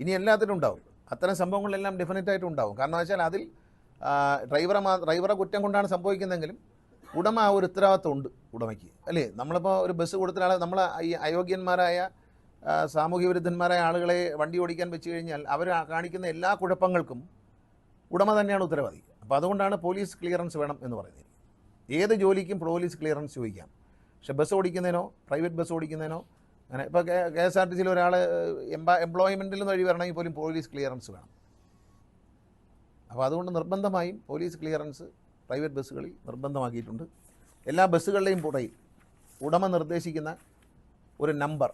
ഇനി എല്ലാത്തിനും ഉണ്ടാവും. അത്തരം സംഭവങ്ങളെല്ലാം ഡെഫിനറ്റായിട്ടും ഉണ്ടാവും. കാരണം വെച്ചാൽ അതിൽ ഡ്രൈവറെ കുറ്റം കൊണ്ടാണ് സംഭവിക്കുന്നതെങ്കിലും ഉടമ ആ ഒരു ഉത്തരവാദിത്വം ഉണ്ട് ഉടമയ്ക്ക്, അല്ലേ? നമ്മളിപ്പോൾ ഒരു ബസ് കൊടുത്ത ആളെ നമ്മൾ ഈ അയോഗ്യന്മാരായ സാമൂഹ്യ വിരുദ്ധന്മാരായ ആളുകളെ വണ്ടി ഓടിക്കാൻ വെച്ച് കഴിഞ്ഞാൽ അവർ കാണിക്കുന്ന എല്ലാ കുഴപ്പങ്ങൾക്കും ഉടമ തന്നെയാണ് ഉത്തരവാദി. അപ്പോൾ അതുകൊണ്ടാണ് പോലീസ് ക്ലിയറൻസ് വേണം എന്ന് പറയുന്നത്. ഏത് ജോലിക്കും പോലീസ് ക്ലിയറൻസ് ചോദിക്കാം. പക്ഷേ ബസ് ഓടിക്കുന്നതിനോ പ്രൈവറ്റ് ബസ് ഓടിക്കുന്നതിനോ അങ്ങനെ ഇപ്പോൾ KSRTCയിൽ ഒരാൾ എംപ്ലോയ്മെൻറ്റിൽ നിന്ന് വഴി വരണമെങ്കിൽ പോലും പോലീസ് ക്ലിയറൻസ് വേണം. അപ്പോൾ അതുകൊണ്ട് നിർബന്ധമായും പോലീസ് ക്ലിയറൻസ് പ്രൈവറ്റ് ബസ്സുകളിൽ നിർബന്ധമാക്കിയിട്ടുണ്ട്. എല്ലാ ബസ്സുകളുടെയും പുറയിൽ ഉടമ നിർദ്ദേശിക്കുന്ന ഒരു നമ്പർ,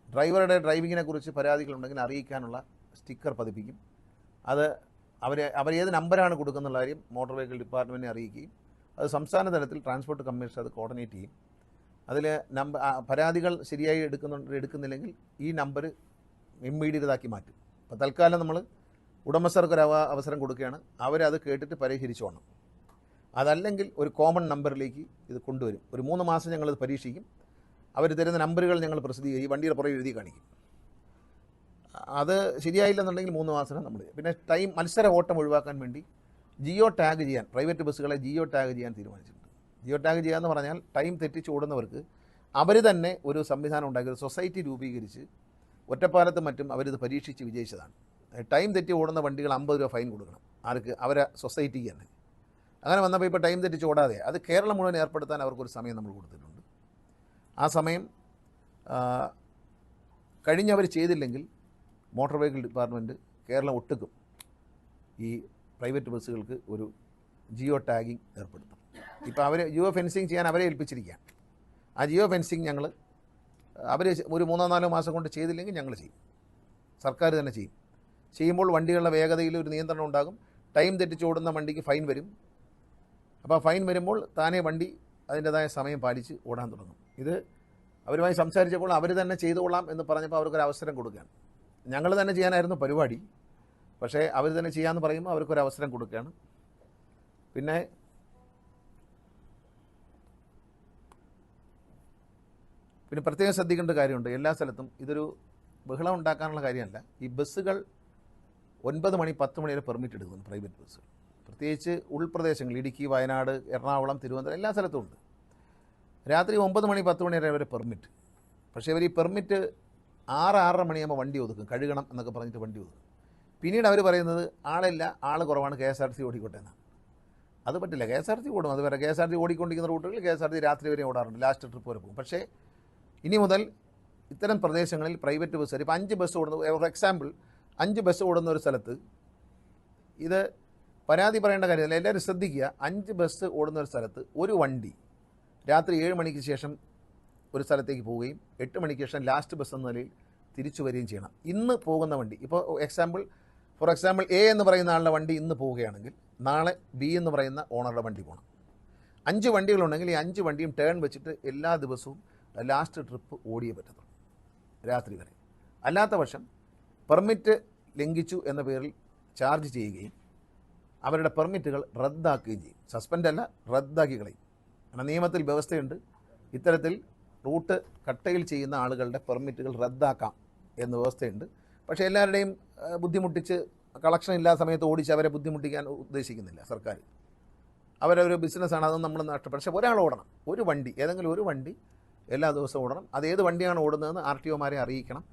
ഡ്രൈവറുടെ ഡ്രൈവിങ്ങിനെ കുറിച്ച് പരാതികളുണ്ടെങ്കിൽ അറിയിക്കാനുള്ള സ്റ്റിക്കർ പതിപ്പിക്കും. അത് അവരേത് നമ്പറാണ് കൊടുക്കുന്നുള്ള കാര്യം മോട്ടോർ വെഹിക്കിൾ ഡിപ്പാർട്ട്മെൻറ്റിനെ അറിയിക്കുകയും അത് സംസ്ഥാന തലത്തിൽ ട്രാൻസ്പോർട്ട് കമ്മീഷൻ അത് കോർഡിനേറ്റ് ചെയ്യും. അതിൽ പരാതികൾ ശരിയായി എടുക്കുന്നില്ലെങ്കിൽ ഈ നമ്പർ ഇമ്മീഡിയറ്റാക്കി മാറ്റും. അപ്പോൾ തൽക്കാലം നമ്മൾ ഉടമസ്ഥർക്കൊരു അവസരം കൊടുക്കുകയാണ്, അവരത് കേട്ടിട്ട് പരിഹരിച്ചോണം. അതല്ലെങ്കിൽ ഒരു കോമൺ നമ്പറിലേക്ക് ഇത് കൊണ്ടുവരും. ഒരു 3 മാസം ഞങ്ങളത് പരീക്ഷിക്കും. അവർ തരുന്ന നമ്പറുകൾ ഞങ്ങൾ പ്രസിദ്ധീകരിക്കും, വണ്ടിയുടെ പുറകെ എഴുതി കാണിക്കും. അത് ശരിയായില്ലെന്നുണ്ടെങ്കിൽ 3 മാസം നമ്മൾ. പിന്നെ മത്സര ഓട്ടം ഒഴിവാക്കാൻ വേണ്ടി ജിയോ ടാഗ് ചെയ്യാൻ, പ്രൈവറ്റ് ബസ്സുകളെ ജിയോ ടാഗ് ചെയ്യാൻ തീരുമാനിച്ചിട്ടുണ്ട്. ജിയോ ടാഗ് ചെയ്യാന്ന് പറഞ്ഞാൽ ടൈം തെറ്റിച്ച് ഓടുന്നവർക്ക് അവർ തന്നെ ഒരു സംവിധാനം ഉണ്ടാക്കി, ഒരു സൊസൈറ്റി രൂപീകരിച്ച് ഒറ്റപ്പാലത്തും മറ്റും അവരിത് പരീക്ഷിച്ച് വിജയിച്ചതാണ്. ടൈം തെറ്റി ഓടുന്ന വണ്ടികൾ 50 രൂപ ഫൈൻ കൊടുക്കണം. ആർക്ക്? അവരെ സൊസൈറ്റിക്ക് തന്നെ. അങ്ങനെ വന്നപ്പോൾ ഇപ്പോൾ ടൈം തെറ്റിച്ച് ഓടാതെ അത് കേരളം മുഴുവൻ ഏർപ്പെടുത്താൻ അവർക്കൊരു സമയം നമ്മൾ കൊടുത്തിട്ടുണ്ട്. ആ സമയം കഴിഞ്ഞവർ ചെയ്തില്ലെങ്കിൽ മോട്ടോർ വെഹിക്കിൾ ഡിപ്പാർട്ട്മെൻറ്റ് കേരളം ഒട്ടുക്കും ഈ പ്രൈവറ്റ് ബസ്സുകൾക്ക് ഒരു ജിയോ ടാഗിങ് ഏർപ്പെടുത്തും. ഇപ്പോൾ അവർ ജിയോ ഫെൻസിങ് ചെയ്യാൻ അവരെ ഏൽപ്പിച്ചിരിക്കുകയാണ്. ആ ജിയോ ഫെൻസിങ് ഞങ്ങൾ അവർ ഒരു 3-4 മാസം കൊണ്ട് ചെയ്തില്ലെങ്കിൽ ഞങ്ങൾ ചെയ്യും, സർക്കാർ തന്നെ ചെയ്യും. ചെയ്യുമ്പോൾ വണ്ടികളുടെ വേഗതയിൽ ഒരു നിയന്ത്രണം ഉണ്ടാകും. ടൈം തെറ്റിച്ചോടുന്ന വണ്ടിക്ക് ഫൈൻ വരും. അപ്പോൾ ഫൈൻ വരുമ്പോൾ താനേ വണ്ടി അതിൻ്റെതായ സമയം പാലിച്ച് ഓടാൻ തുടങ്ങും. ഇത് അവരുമായി സംസാരിച്ചപ്പോൾ അവർ തന്നെ ചെയ്തുകൊള്ളാം എന്ന് പറഞ്ഞപ്പോൾ അവർക്കൊരു അവസരം കൊടുക്കുകയാണ്. ഞങ്ങൾ തന്നെ ചെയ്യാനായിരുന്നു പരിപാടി, പക്ഷേ അവർ തന്നെ ചെയ്യാമെന്ന് പറയുമ്പോൾ അവർക്കൊരു അവസരം കൊടുക്കുകയാണ്. പിന്നെ പ്രത്യേകം ശ്രദ്ധിക്കേണ്ട കാര്യമുണ്ട്. എല്ലാ സ്ഥലത്തും ഇതൊരു ബഹളം ഉണ്ടാക്കാനുള്ള കാര്യമല്ല. ഈ ബസ്സുകൾ 9 മണി 10 മണി വരെ പെർമിറ്റ് എടുക്കുന്നു പ്രൈവറ്റ് ബസ്സുകൾ. പ്രത്യേകിച്ച് ഉൾപ്രദേശങ്ങൾ, ഇടുക്കി, വയനാട്, എറണാകുളം, തിരുവനന്തപുരം എല്ലാ സ്ഥലത്തും ഉണ്ട്. രാത്രി 9 മണി 10 മണി വരെ പെർമിറ്റ്. പക്ഷേ ഇവർ ഈ പെർമിറ്റ് 6-6:30 മണിയാകുമ്പോൾ വണ്ടി ഒതുക്കും, കഴുകണം എന്നൊക്കെ പറഞ്ഞിട്ട് വണ്ടി ഒതുക്കും. പിന്നീട് അവർ പറയുന്നത് ആളില്ല, ആൾ കുറവാണ്, KSRTC ഓടിക്കോട്ടെ എന്നാണ്. അത് പറ്റില്ല. KSRTC ഓടും. അതുവരെ KSRTC ഓടിക്കൊണ്ടിരിക്കുന്ന റൂട്ടുകളിൽ KSRTC രാത്രി വരെ ഓടാറുണ്ട്, ലാസ്റ്റ് ട്രിപ്പ് വരെ പോകും. പക്ഷേ ഇനി മുതൽ ഇത്തരം പ്രദേശങ്ങളിൽ പ്രൈവറ്റ് ബസ്സുകാർ ഇപ്പോൾ 5 ബസ് ഓടുന്ന, ഫോർ എക്സാമ്പിൾ 5 ബസ് ഓടുന്ന ഒരു സ്ഥലത്ത് ഇത് പരാതി പറയേണ്ട കാര്യമില്ല. എല്ലാവരും ശ്രദ്ധിക്കുക. 5 ബസ് ഓടുന്ന ഒരു സ്ഥലത്ത് ഒരു വണ്ടി രാത്രി 7 മണിക്ക് ശേഷം ഒരു സ്ഥലത്തേക്ക് പോവുകയും 8 മണിക്ക് ശേഷം ലാസ്റ്റ് ബസ് എന്ന നിലയിൽ തിരിച്ചു വരികയും ചെയ്യണം. ഇന്ന് പോകുന്ന വണ്ടി, ഇപ്പോൾ ഫോർ എക്സാമ്പിൾ A എന്ന് പറയുന്ന ആളുടെ വണ്ടി ഇന്ന് പോവുകയാണെങ്കിൽ നാളെ B എന്ന് പറയുന്ന ഓണറുടെ വണ്ടി പോകണം. 5 വണ്ടികളുണ്ടെങ്കിൽ ഈ 5 വണ്ടിയും ടേൺ വെച്ചിട്ട് എല്ലാ ദിവസവും ലാസ്റ്റ് ട്രിപ്പ് ഓടിയേ പറ്റത്തുള്ളൂ, രാത്രി വരെ. അല്ലാത്ത പക്ഷം പെർമിറ്റ് ലംഘിച്ചു എന്ന പേരിൽ ചാർജ് ചെയ്യുകയും അവരുടെ പെർമിറ്റുകൾ റദ്ദാക്കുകയും ചെയ്യും. സസ്പെൻഡ് അല്ല, റദ്ദാക്കി കളയും. കാരണം നിയമത്തിൽ വ്യവസ്ഥയുണ്ട്, ഇത്തരത്തിൽ റൂട്ട് കട്ടയിൽ ചെയ്യുന്ന ആളുകളുടെ പെർമിറ്റുകൾ റദ്ദാക്കാം എന്ന വ്യവസ്ഥയുണ്ട്. പക്ഷേ എല്ലാവരുടെയും ബുദ്ധിമുട്ടിച്ച് കളക്ഷൻ ഇല്ലാത്ത സമയത്ത് ഓടിച്ച് അവരെ ബുദ്ധിമുട്ടിക്കാൻ ഉദ്ദേശിക്കുന്നില്ല സർക്കാർ. അവരൊരു ബിസിനസ്സാണ്, അതൊന്നും നമ്മൾ നഷ്ടപ്പെടും. പക്ഷേ ഒരാൾ ഓടണം, ഒരു വണ്ടി, ഏതെങ്കിലും ഒരു വണ്ടി എല്ലാ ദിവസവും ഓടണം. അത് ഏത് വണ്ടിയാണ് ഓടുന്നതെന്ന് RTOമാരെ അറിയിക്കണം.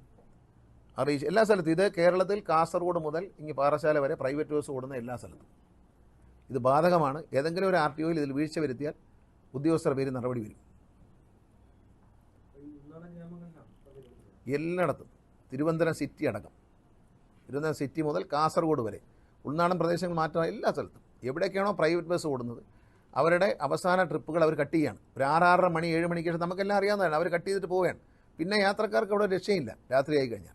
എല്ലാ സ്ഥലത്തും ഇത് കേരളത്തിൽ കാസർഗോഡ് മുതൽ ഇങ്ങ് പാറശാല വരെ പ്രൈവറ്റ് ബസ് ഓടുന്ന എല്ലാ സ്ഥലത്തും ഇത് ബാധകമാണ്. ഏതെങ്കിലും ഒരു RTOയിൽ ഇതിൽ വീഴ്ച വരുത്തിയാൽ ഉദ്യോഗസ്ഥരുടെ പേര് നടപടി വരും. എല്ലായിടത്തും, തിരുവനന്തപുരം സിറ്റി അടക്കം, തിരുവനന്തപുരം സിറ്റി മുതൽ കാസർഗോഡ് വരെ, ഉൾനാടൻ പ്രദേശങ്ങൾ മാറ്റമായ എല്ലാ സ്ഥലത്തും എവിടെയൊക്കെയാണോ പ്രൈവറ്റ് ബസ് ഓടുന്നത് അവരുടെ അവസാന ട്രിപ്പുകൾ അവർ കട്ട് ചെയ്യുകയാണ്. ഒരു 6-6:30 മണി 7 മണിക്ക് ശേഷം നമുക്കെല്ലാം അറിയാവുന്നതാണ്. അവർ കട്ട് ചെയ്തിട്ട് പോവുകയാണ്. പിന്നെ യാത്രക്കാർക്ക് അവിടെ രക്ഷയില്ല. രാത്രിയായി കഴിഞ്ഞാൽ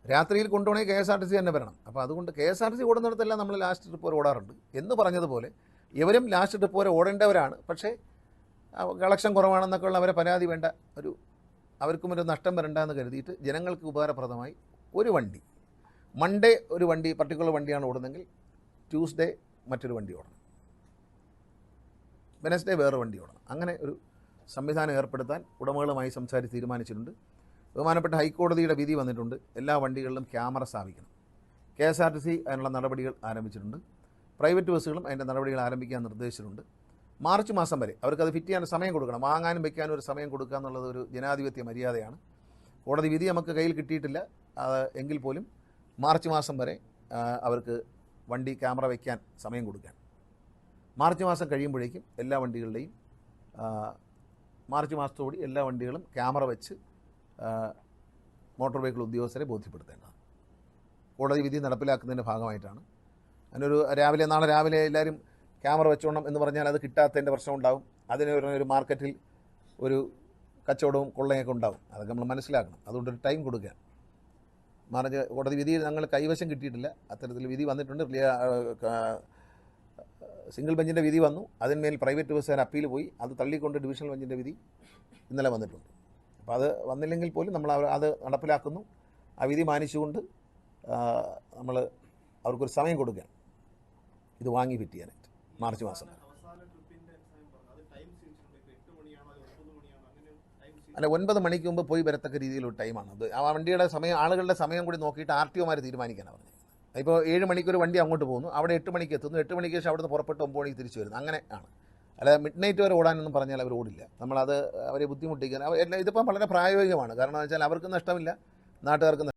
രാത്രിയിൽ കൊണ്ടുപോകണമെങ്കിൽ KSRTC തന്നെ വരണം. അപ്പോൾ അതുകൊണ്ട് KSRTC ഓടുന്നിടത്തെല്ലാം നമ്മൾ ലാസ്റ്റ് ട്രിപ്പ് വരെ ഓടാറുണ്ട്. എന്ന് പറഞ്ഞതുപോലെ ഇവരും ലാസ്റ്റ് ട്രിപ്പ് വരെ ഓടേണ്ടവരാണ്. പക്ഷേ കളക്ഷൻ കുറവാണെന്നൊക്കെ ഉള്ള അവരെ പരാതി വേണ്ട, അവർക്കും ഒരു നഷ്ടം വരണ്ട എന്ന് കരുതിയിട്ട് ജനങ്ങൾക്ക് ഉപകാരപ്രദമായി ഒരു വണ്ടി, മൺഡേ ഒരു വണ്ടി, പർട്ടിക്കുലർ വണ്ടിയാണ് ഓടുന്നതെങ്കിൽ ട്യൂസ്ഡേ മറ്റൊരു വണ്ടി ഓടണം, വെനസ്ഡേ വേറെ വണ്ടി ഓടണം. അങ്ങനെ ഒരു സംവിധാനം ഏർപ്പെടുത്താൻ ഉടമകളുമായി സംസാരിച്ച് തീരുമാനിച്ചിട്ടുണ്ട്. ബഹുമാനപ്പെട്ട ഹൈക്കോടതിയുടെ വിധി വന്നിട്ടുണ്ട്. എല്ലാ വണ്ടികളിലും ക്യാമറ സ്ഥാപിക്കണം. KSRTC അതിനുള്ള നടപടികൾ ആരംഭിച്ചിട്ടുണ്ട്. പ്രൈവറ്റ് ബസ്സുകളും അതിൻ്റെ നടപടികൾ ആരംഭിക്കാൻ നിർദ്ദേശിച്ചിട്ടുണ്ട്. മാർച്ച് മാസം വരെ അവർക്കത് ഫിറ്റ് ചെയ്യാൻ സമയം കൊടുക്കണം. വാങ്ങാനും വയ്ക്കാനും ഒരു സമയം കൊടുക്കുക എന്നുള്ളത് ഒരു ജനാധിപത്യ മര്യാദയാണ്. കോടതി വിധി നമുക്ക് കയ്യിൽ കിട്ടിയിട്ടില്ല. എങ്കിൽ പോലും മാർച്ച് മാസം വരെ അവർക്ക് വണ്ടി ക്യാമറ വയ്ക്കാൻ സമയം കൊടുക്കാൻ. മാർച്ച് മാസം കഴിയുമ്പോഴേക്കും എല്ലാ വണ്ടികളുടെയും മാർച്ച് മാസത്തോടെ എല്ലാ വണ്ടികളും ക്യാമറ വെച്ച് മോട്ടോർ വെഹിക്കിൾ ഉദ്യോഗസ്ഥരെ ബോധ്യപ്പെടുത്തേണ്ടതാണ്. കോടതി വിധി നടപ്പിലാക്കുന്നതിൻ്റെ ഭാഗമായിട്ടാണ്. അതിനൊരു നാളെ രാവിലെ എല്ലാവരും ക്യാമറ വെച്ചോണം എന്ന് പറഞ്ഞാൽ അത് കിട്ടാത്തതിൻ്റെ പ്രശ്നമുണ്ടാകും. അതിന് ഒരു മാർക്കറ്റിൽ ഒരു കച്ചവടവും കൊള്ളയൊക്കെ ഉണ്ടാകും. അതൊക്കെ നമ്മൾ മനസ്സിലാക്കണം. അതുകൊണ്ടൊരു ടൈം കൊടുക്കുക. മറിച്ച് കോടതി വിധി ഞങ്ങൾ കൈവശം കിട്ടിയിട്ടില്ല. അത്തരത്തിൽ വിധി വന്നിട്ടുണ്ട്. സിംഗിൾ ബെഞ്ചിൻ്റെ വിധി വന്നു. അതിന്മേൽ പ്രൈവറ്റ് ബസ്സുകാർ അപ്പീൽ പോയി. അത് തള്ളിക്കൊണ്ട് ഡിവിഷണൽ ബെഞ്ചിൻ്റെ വിധി ഇന്നലെ വന്നിട്ടുണ്ട്. അപ്പോൾ അത് വന്നില്ലെങ്കിൽ പോലും നമ്മൾ അത് നടപ്പിലാക്കുന്നു. ആ വിധി മാനിച്ചുകൊണ്ട് നമ്മൾ അവർക്കൊരു സമയം കൊടുക്കുകയാണ് ഇത് വാങ്ങി ഫിറ്റ് ചെയ്യാനായിട്ട്. മാർച്ച് മാസം അല്ല, 9 മണിക്ക് മുമ്പ് പോയി വരത്തക്ക രീതിയിലൊരു ടൈമാണ് അത്. ആ വണ്ടിയുടെ സമയം, ആളുകളുടെ സമയം കൂടി നോക്കിയിട്ട് RTOമാർ തീരുമാനിക്കാനാണ് പറഞ്ഞത്. ഇപ്പോൾ 7 മണിക്കൊരു വണ്ടി അങ്ങോട്ട് പോകുന്നു, അവിടെ 8 മണിക്ക് എത്തുന്നു, 8 മണിക്ക് ശേഷം അവിടുന്ന് പുറപ്പെട്ട് 9 മണിക്ക് തിരിച്ചു വരുന്നു. അങ്ങനെ ആണ്. അല്ലാതെ മിഡ് നൈറ്റ് വരെ ഓടാനൊന്നും പറഞ്ഞാൽ അവർ ഓടില്ല. നമ്മളത് അവരെ ബുദ്ധിമുട്ടിക്കാൻ ഇതിപ്പം വളരെ പ്രായോഗികമാണ്. കാരണം എന്ന് വെച്ചാൽ അവർക്ക് നഷ്ടമില്ല, നാട്ടുകാർക്ക്